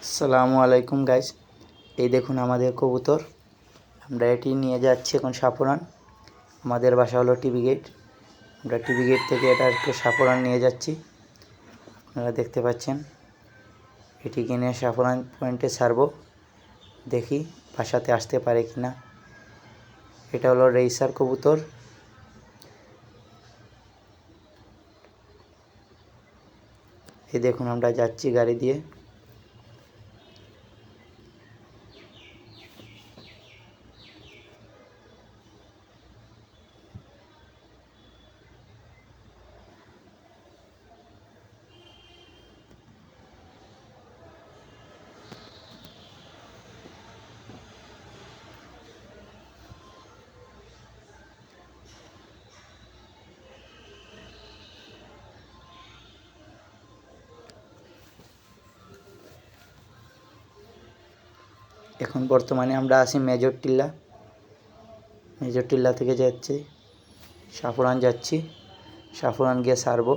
আসসালামু আলাইকুম গাইস। এই দেখুন আমাদের কবুতর। আমরা এটি নিয়ে যাচ্ছি এখন সাপুরান। আমাদের বাসা হলো টিভি গেট। আমরা টিভি গেট থেকে এটা একটু সাপুরান নিয়ে যাচ্ছি। আপনারা দেখতে পাচ্ছেন এটি কিনে সাপুরান পয়েন্টে ছাড়বো। দেখি বাসাতে আসতে পারে কিনা। এটা হলো রেইসার কবুতর। এই দেখুন আমরা যাচ্ছি গাড়ি দিয়ে। এখন বর্তমানে আমরা আছি মেজর টিল্লা থেকে যাচ্ছি সাপুরান যাচ্ছি। সাপুরান গিয়ে ছাড়বো।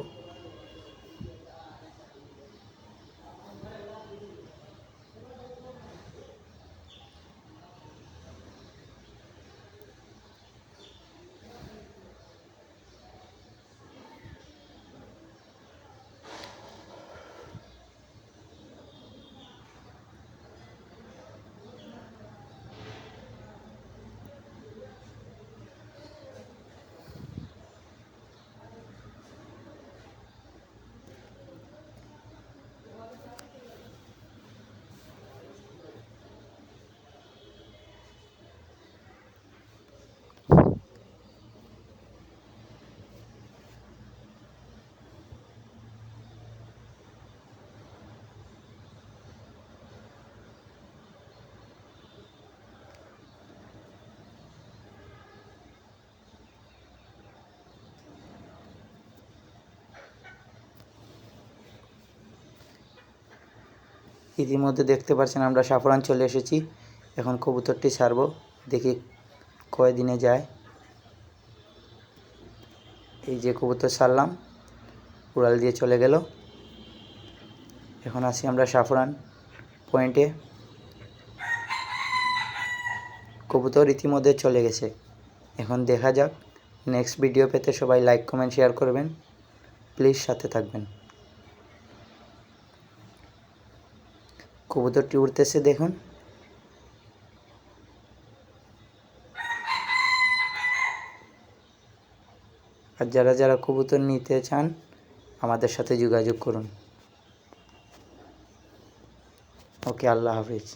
ইতিমধ্যে দেখতে পাচ্ছেন আমরা সাপুরান চলে এসেছি। এখন কবুতরটি ছাড়বো। দেখি কয়দিনে যায়। এই যে কবুতর ছাড়লাম, উড়াল দিয়ে চলে গেল। এখন আসি আমরা সাপুরান পয়েন্টে। কবুতর ইতিমধ্যে চলে গেছে। এখন দেখা যাক। নেক্সট ভিডিও পেতে সবাই লাইক কমেন্ট শেয়ার করবেন। প্লিজ সাথে থাকবেন। কবুতরটি উড়তেছে দেখুন। আর যারা যারা কবুতর নিতে চান আমাদের সাথে যোগাযোগ করুন। ওকে, আল্লাহ হাফিজ।